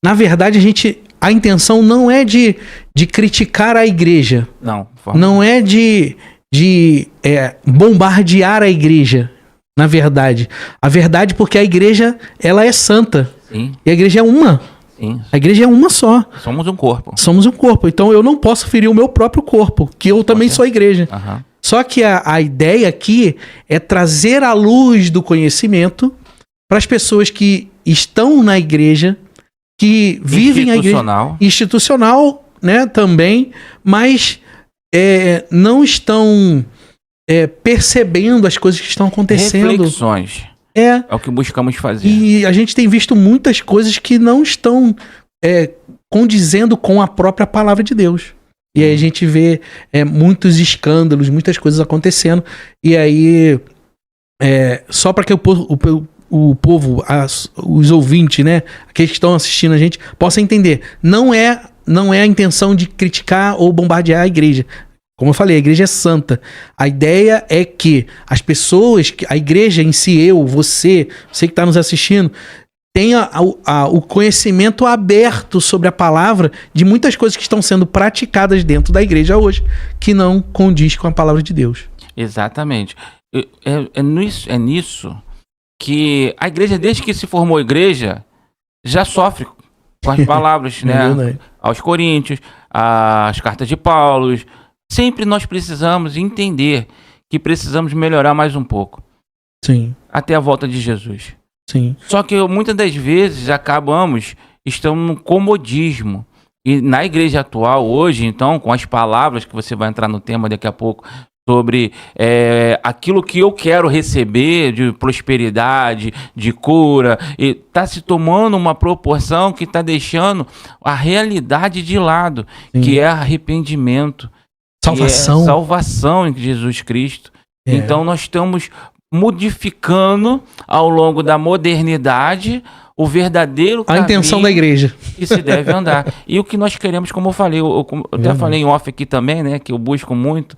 Na verdade, a intenção não é de criticar a igreja. Não é de bombardear a igreja, na verdade. A verdade porque a igreja, ela é santa. Sim. E a igreja é uma. Sim. A igreja é uma só. Somos um corpo. Somos um corpo. Então eu não posso ferir o meu próprio corpo, que eu também sou a igreja. Uhum. Só que a ideia aqui é trazer a luz do conhecimento para as pessoas que estão na igreja, que vivem a igreja institucional, né, também, mas não estão percebendo as coisas que estão acontecendo. Reflexões. É o que buscamos fazer. E a gente tem visto muitas coisas que não estão condizendo com a própria palavra de Deus. E aí a gente vê muitos escândalos, muitas coisas acontecendo. E aí, só para que o povo, os ouvintes, né, aqueles que estão assistindo a gente, possam entender. Não é a intenção de criticar ou bombardear a igreja. Como eu falei, a igreja é santa. A ideia é que as pessoas, a igreja em si, você que está nos assistindo, tenha o conhecimento aberto sobre a palavra de muitas coisas que estão sendo praticadas dentro da igreja hoje, que não condiz com a palavra de Deus. Exatamente. É nisso que a igreja, desde que se formou igreja, já sofre com as palavras, né? Aos Coríntios, as cartas de Paulo. Sempre nós precisamos entender que precisamos melhorar mais um pouco. Sim. Até a volta de Jesus. Sim. Só que muitas das vezes estamos no comodismo. E na igreja atual, hoje, então, com as palavras que você vai entrar no tema daqui a pouco, sobre aquilo que eu quero receber de prosperidade, de cura, e está se tomando uma proporção que está deixando a realidade de lado, que é arrependimento. Salvação. Salvação em Jesus Cristo. Então nós estamos modificando ao longo da modernidade o verdadeiro caminho. A intenção da igreja. Que se deve andar. E o que nós queremos, como eu falei, eu até falei em off aqui também, né, que eu busco muito,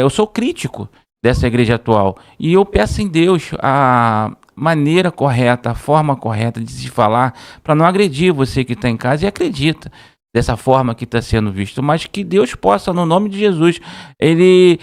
eu sou crítico dessa igreja atual. E eu peço em Deus a maneira correta, a forma correta de se falar, para não agredir você que está em casa e acredita dessa forma que está sendo visto, mas que Deus possa, no nome de Jesus, ele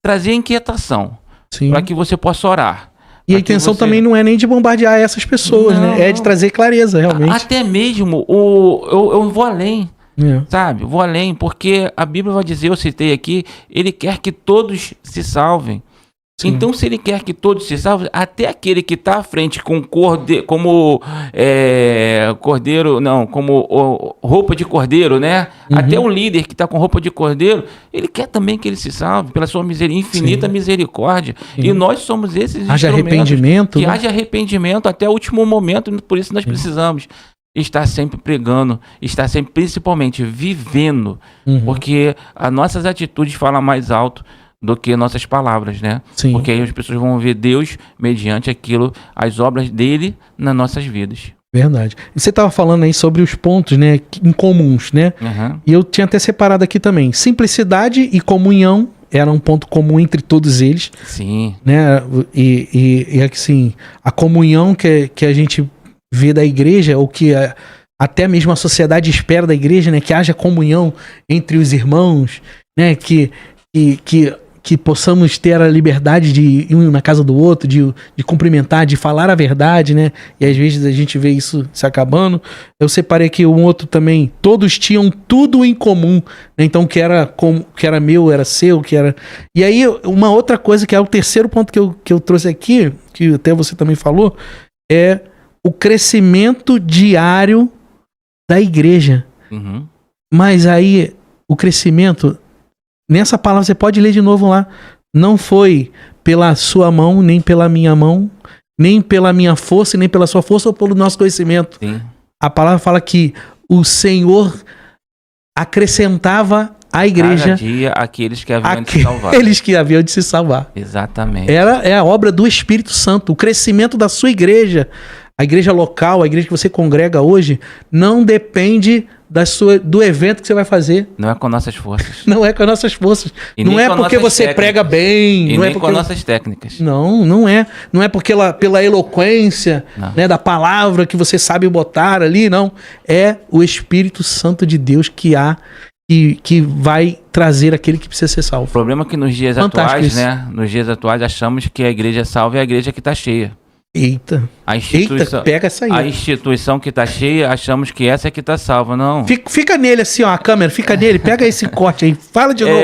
trazer inquietação para que você possa orar. E a intenção também não é nem de bombardear essas pessoas, né? É de trazer clareza, realmente. Até mesmo, eu vou além, sabe? Vou além, porque a Bíblia vai dizer, eu citei aqui, ele quer que todos se salvem. Sim. Então, se ele quer que todos se salvem, até aquele que está à frente com como roupa de cordeiro, né? Uhum. Até o líder que está com roupa de cordeiro, ele quer também que ele se salve pela sua infinita misericórdia. Sim. E nós somos esses haja arrependimento, que haja arrependimento até o último momento. Por isso nós precisamos estar sempre pregando, estar sempre, principalmente, vivendo, porque as nossas atitudes falam mais alto do que nossas palavras, né? Sim. Porque aí as pessoas vão ver Deus mediante aquilo, as obras dele nas nossas vidas. Verdade. E você estava falando aí sobre os pontos, né, incomuns, né? Uhum. E eu tinha até separado aqui também. Simplicidade e comunhão era um ponto comum entre todos eles. Sim. Né? E assim, a comunhão que a gente vê da igreja, ou que até mesmo a sociedade espera da igreja, né, que haja comunhão entre os irmãos, né, que possamos ter a liberdade de ir um na casa do outro, de cumprimentar, de falar a verdade, né? E às vezes a gente vê isso se acabando. Eu separei aqui um outro também. Todos tinham tudo em comum, né? Então, que era meu, era seu, que era... E aí, uma outra coisa, que é o terceiro ponto que eu trouxe aqui, que até você também falou, é o crescimento diário da igreja. Uhum. Mas aí, o crescimento... Nessa palavra, você pode ler de novo lá. Não foi pela sua mão, nem pela minha mão, nem pela minha força, nem pela sua força ou pelo nosso conhecimento. Sim. A palavra fala que o Senhor acrescentava à igreja... Cada dia aqueles que haviam de se salvar. Aqueles que haviam de se salvar. Exatamente. É a obra do Espírito Santo. O crescimento da sua igreja. A igreja local, a igreja que você congrega hoje, não depende do evento que você vai fazer. Não é com nossas forças. Não é com as nossas forças. E não nem é com porque nossas você técnicas. prega bem. E não nem é porque... com nossas técnicas. Não é. Não é porque pela eloquência, né, da palavra que você sabe botar ali, não. É o Espírito Santo de Deus que vai trazer aquele que precisa ser salvo. O problema é que nos dias atuais, né? Nos dias atuais, achamos que a igreja salva é a igreja que está cheia. Eita, pega essa aí. A instituição que está cheia, achamos que essa é que está salva, não. Fica nele assim, ó, a câmera, fica nele, pega esse corte aí, fala de novo.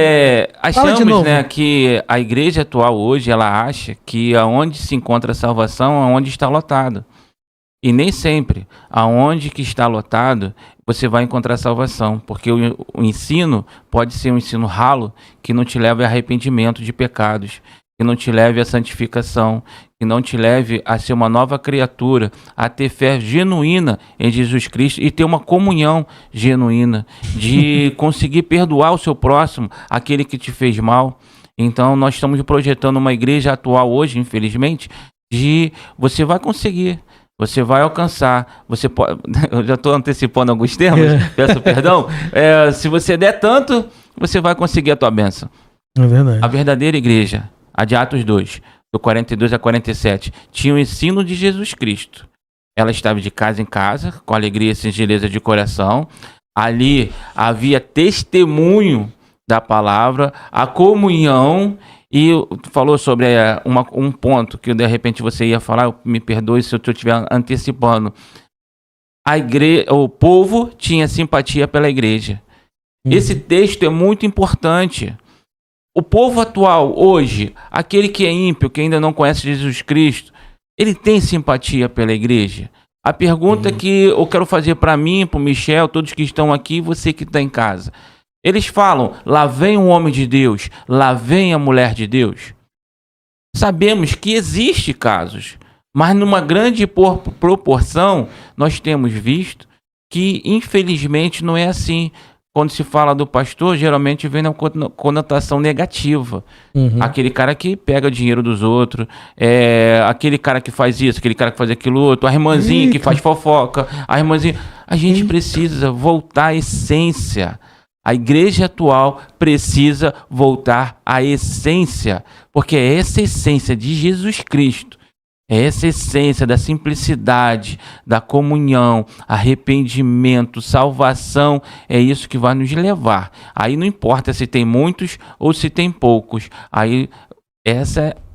Achamos, né, que a igreja atual hoje, ela acha que aonde se encontra a salvação, aonde está lotado. E nem sempre, aonde que está lotado, você vai encontrar salvação, porque o ensino pode ser um ensino ralo que não te leva a arrependimento de pecados, que não te leve à santificação, que não te leve a ser uma nova criatura, a ter fé genuína em Jesus Cristo e ter uma comunhão genuína, de conseguir perdoar o seu próximo, aquele que te fez mal. Então nós estamos projetando uma igreja atual hoje, infelizmente, de você vai conseguir. Você vai alcançar, você pode... Eu já estou antecipando alguns termos, peço perdão. Se você der tanto, você vai conseguir a tua bênção. É verdade. A verdadeira igreja, a de Atos 2, do 42 a 47, tinha o ensino de Jesus Cristo. Ela estava de casa em casa, com alegria e singeleza de coração. Ali havia testemunho da palavra, a comunhão. E falou sobre um ponto que de repente você ia falar, me perdoe se eu estiver antecipando. O povo tinha simpatia pela igreja. Esse texto é muito importante. O povo atual, hoje, aquele que é ímpio, que ainda não conhece Jesus Cristo, ele tem simpatia pela igreja? A pergunta que eu quero fazer para mim, para o Michel, todos que estão aqui, você que está em casa. Eles falam, lá vem o homem de Deus, lá vem a mulher de Deus. Sabemos que existem casos, mas numa grande proporção, nós temos visto que, infelizmente, não é assim. Quando se fala do pastor, geralmente vem na conotação negativa. Aquele cara que pega dinheiro dos outros, aquele cara que faz isso, aquele cara que faz aquilo outro, a irmãzinha que faz fofoca, a irmãzinha... A gente precisa voltar à essência. A igreja atual precisa voltar à essência, porque é essa essência de Jesus Cristo, é essa essência da simplicidade, da comunhão, arrependimento, salvação, é isso que vai nos levar. Aí não importa se tem muitos ou se tem poucos, aí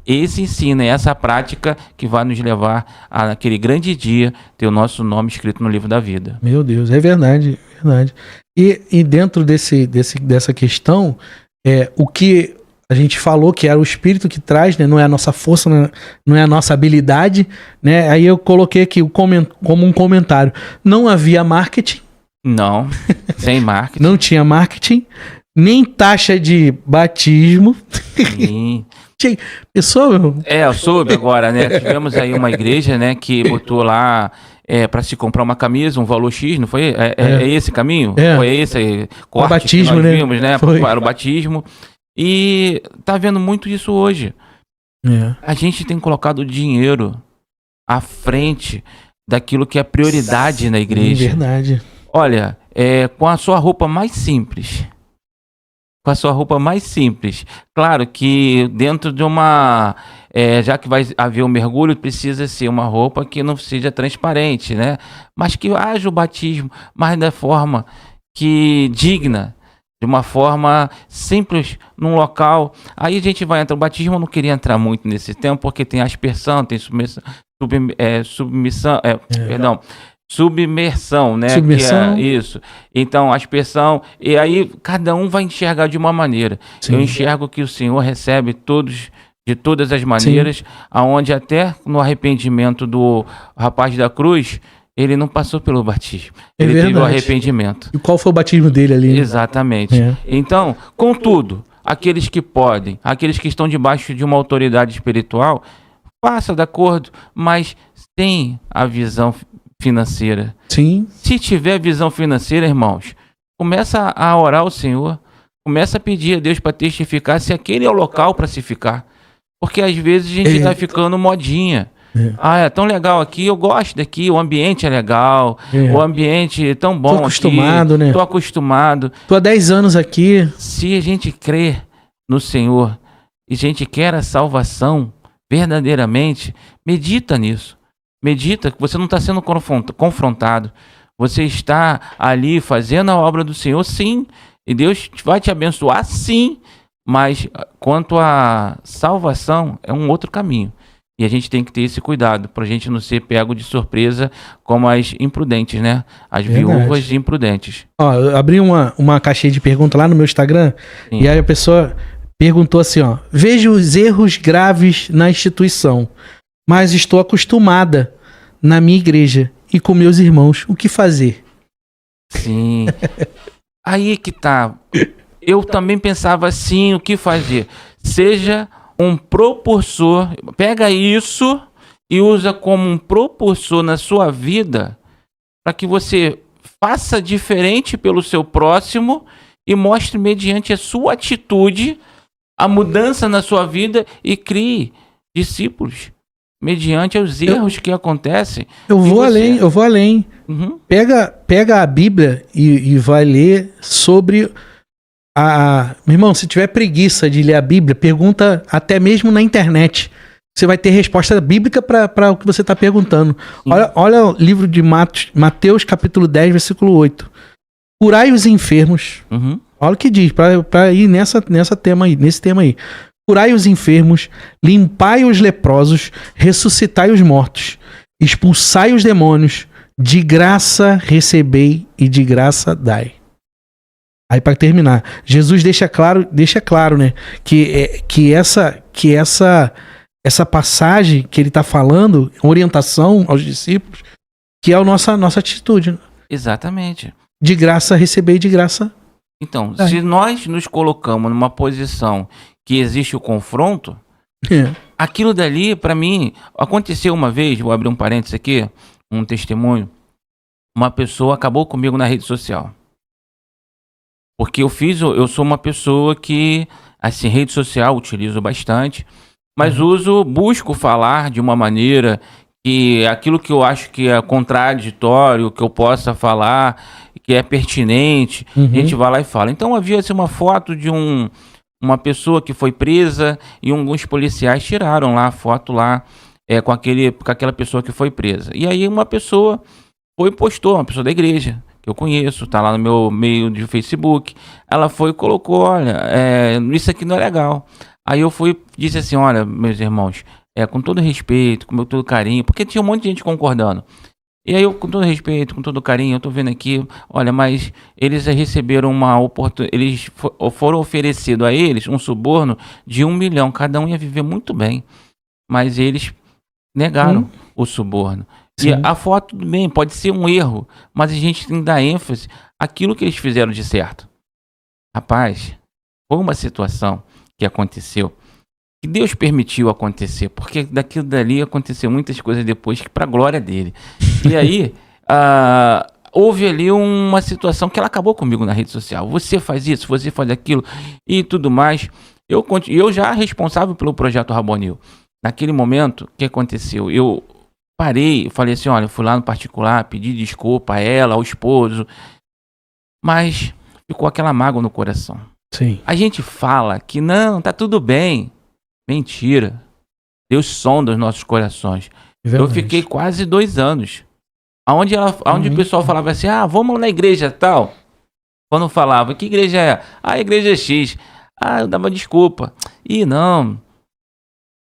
esse ensino, essa prática que vai nos levar àquele grande dia, ter o nosso nome escrito no livro da vida. Meu Deus, é verdade, é verdade. E dentro dessa questão, o que a gente falou que era o Espírito que traz, né? Não é a nossa força, não é a nossa habilidade, né? Aí eu coloquei aqui como um comentário. Não havia marketing. Não, sem marketing. Não tinha marketing, nem taxa de batismo. Sim. Pessoal, eu soube agora, né? Tivemos aí uma igreja, né, que botou lá para se comprar uma camisa, um valor X, não foi? É esse caminho? Foi esse corte o batismo, que nós vimos, né? Foi. Para o batismo. E tá vendo muito isso hoje. A gente tem colocado o dinheiro à frente daquilo que é prioridade na igreja. Verdade. Olha, com a sua roupa mais simples. Com a sua roupa mais simples. Claro que dentro de uma... já que vai haver um mergulho, precisa ser uma roupa que não seja transparente, né? Mas que haja o batismo, mas da forma que digna, de uma forma simples, num local. Aí a gente vai entrar. O batismo eu não queria entrar muito nesse tempo, porque tem aspersão, tem submersão, né? Submersão. Que é isso. Então, aspersão. E aí, cada um vai enxergar de uma maneira. Sim. Eu enxergo que o Senhor recebe todos de todas as maneiras, aonde até no arrependimento do rapaz da cruz, ele não passou pelo batismo. Ele teve o arrependimento. E qual foi o batismo dele ali? Exatamente. Então, contudo, aqueles que podem, aqueles que estão debaixo de uma autoridade espiritual, faça de acordo, mas tem a visão financeira. Sim. Se tiver visão financeira, irmãos, começa a orar ao Senhor, começa a pedir a Deus para testificar se aquele é o local para se ficar. Porque às vezes a gente está ficando modinha. É tão legal aqui, eu gosto daqui, o ambiente é legal, o ambiente é tão bom. Tô acostumado, aqui, né? Tô acostumado. Tô há 10 anos aqui. Se a gente crê no Senhor e a gente quer a salvação verdadeiramente, medita nisso. Medita que você não está sendo confrontado. Você está ali fazendo a obra do Senhor, sim. E Deus vai te abençoar, sim. Mas quanto à salvação, é um outro caminho. E a gente tem que ter esse cuidado para a gente não ser pego de surpresa como as imprudentes, né? As viúvas imprudentes. Ó, eu abri uma caixinha de pergunta lá no meu Instagram. Sim. E aí a pessoa perguntou assim, ó. Vejo os erros graves na instituição, mas estou acostumada na minha igreja e com meus irmãos. O que fazer? Sim. Aí que tá. Eu também pensava assim, o que fazer? Seja um propulsor, pega isso e usa como um propulsor na sua vida para que você faça diferente pelo seu próximo e mostre mediante a sua atitude a mudança na sua vida e crie discípulos mediante os erros que acontecem. Eu vou além. Uhum. Pega a Bíblia e vai ler sobre meu irmão, se tiver preguiça de ler a Bíblia, pergunta até mesmo na internet. Você vai ter resposta bíblica para o que você está perguntando. Olha o livro de Mateus, capítulo 10, versículo 8. Curai os enfermos. Uhum. Olha o que diz, para ir nesse tema aí. Curai os enfermos, limpai os leprosos, ressuscitai os mortos, expulsai os demônios, de graça recebei e de graça dai. Aí para terminar, Jesus deixa claro, né, que essa passagem que ele está falando, orientação aos discípulos, que é a nossa atitude. Exatamente. De graça receber e de graça. Então, se nós nos colocamos numa posição que existe o confronto, aquilo dali, para mim, aconteceu uma vez, vou abrir um parênteses aqui, um testemunho, uma pessoa acabou comigo na rede social. Porque eu sou uma pessoa que, assim, rede social utilizo bastante, mas busco falar de uma maneira que aquilo que eu acho que é contraditório, que eu possa falar, que é pertinente, a gente vai lá e fala. Então havia assim, uma foto de uma pessoa que foi presa e alguns policiais tiraram lá a foto lá com aquela pessoa que foi presa. E aí uma pessoa postou, uma pessoa da igreja, que eu conheço, tá lá no meu meio de Facebook, ela foi e colocou, olha, isso aqui não é legal. Aí eu disse assim, olha, meus irmãos, com todo respeito, com todo carinho, porque tinha um monte de gente concordando. E aí eu, com todo respeito, com todo carinho, eu tô vendo aqui, olha, mas eles receberam uma oportunidade, eles foram oferecido a eles um suborno de 1 milhão, cada um ia viver muito bem, mas eles negaram o suborno. Sim. E a foto, tudo bem, pode ser um erro, mas a gente tem que dar ênfase àquilo que eles fizeram de certo. Rapaz, foi uma situação que aconteceu, que Deus permitiu acontecer, porque daquilo dali aconteceu muitas coisas depois, que para a glória dele. E aí, houve ali uma situação que ela acabou comigo na rede social. Você faz isso, você faz aquilo e tudo mais. Eu já responsável pelo projeto Rabonil. Naquele momento, o que aconteceu? Eu parei, falei assim, olha, eu fui lá no particular, pedi desculpa a ela, ao esposo, mas ficou aquela mágoa no coração. Sim. A gente fala que não, tá tudo bem. Mentira. Deus sonda os nossos corações. Eu fiquei quase 2 anos. Onde o pessoal falava assim, vamos na igreja tal. Quando falava, que igreja é? A igreja é X. Eu dava desculpa. Não.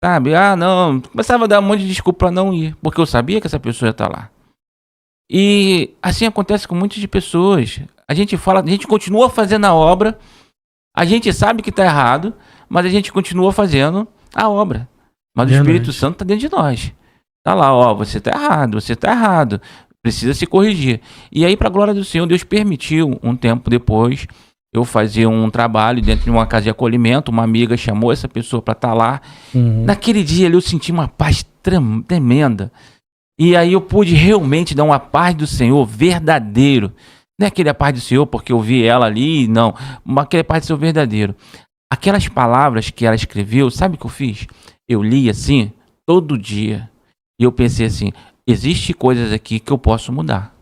Sabe? Não. Começava a dar um monte de desculpa pra não ir. Porque eu sabia que essa pessoa ia estar lá. E assim acontece com muitas de pessoas. A gente continua fazendo a obra. A gente sabe que tá errado. Mas a gente continua fazendo a obra. Mas o Espírito Santo tá dentro de nós. Tá lá, você tá errado. Precisa se corrigir. E aí, pra glória do Senhor, Deus permitiu, um tempo depois, eu fazer um trabalho dentro de uma casa de acolhimento. Uma amiga chamou essa pessoa pra estar lá. Naquele dia ali, eu senti uma paz tremenda. E aí eu pude realmente dar uma paz do Senhor verdadeiro. Não é aquele paz do Senhor porque eu vi ela ali, não. Mas aquele paz do Senhor verdadeiro. Aquelas palavras que ela escreveu, sabe o que eu fiz? Eu li assim, todo dia. E eu pensei assim, existe coisas aqui que eu posso mudar.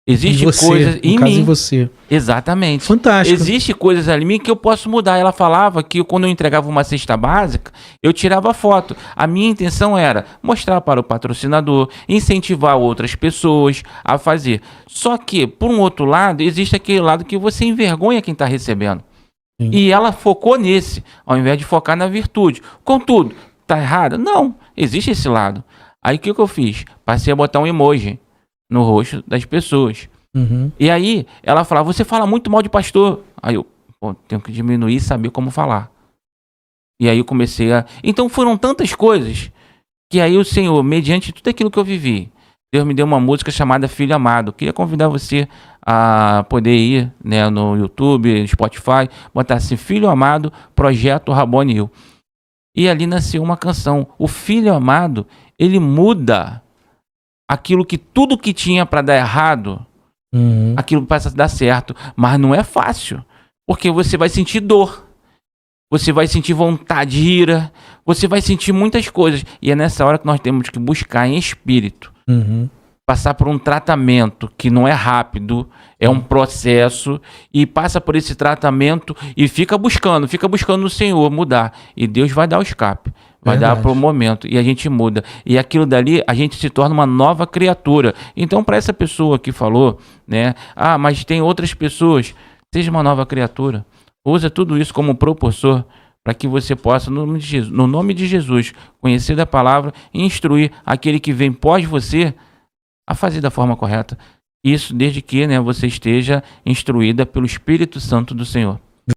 Existe coisas em mim. Em você. Exatamente. Fantástico. Existe coisas ali em mim que eu posso mudar. Ela falava que quando eu entregava uma cesta básica, eu tirava foto. A minha intenção era mostrar para o patrocinador, incentivar outras pessoas a fazer. Só que, por um outro lado, existe aquele lado que você envergonha quem está recebendo. Sim. E ela focou nesse, ao invés de focar na virtude. Contudo, tá errada? Não, existe esse lado. Aí o que eu fiz? Passei a botar um emoji no rosto das pessoas. Uhum. E aí ela falava, você fala muito mal de pastor. Aí eu, tenho que diminuir e saber como falar. E aí eu comecei a... Então foram tantas coisas que aí o Senhor, mediante tudo aquilo que eu vivi, Deus me deu uma música chamada Filho Amado. Queria convidar você a poder ir, né, no YouTube, Spotify, botar assim, Filho Amado, Projeto Rabonil. E ali nasceu uma canção. O Filho Amado, ele muda aquilo que tudo que tinha para dar errado, aquilo passa a dar certo. Mas não é fácil, porque você vai sentir dor, você vai sentir vontade, ira, você vai sentir muitas coisas. E é nessa hora que nós temos que buscar em espírito, passar por um tratamento que não é rápido, é um processo, e passa por esse tratamento e fica buscando no Senhor mudar. E Deus vai dar o escape. Vai dar para o momento e a gente muda. E aquilo dali, a gente se torna uma nova criatura. Então, para essa pessoa que falou, né? Ah, mas tem outras pessoas. Seja uma nova criatura. Usa tudo isso como propulsor para que você possa, no nome de Jesus, conhecer da palavra e instruir aquele que vem pós você a fazer da forma correta. Isso desde que, né, você esteja instruída pelo Espírito Santo do Senhor.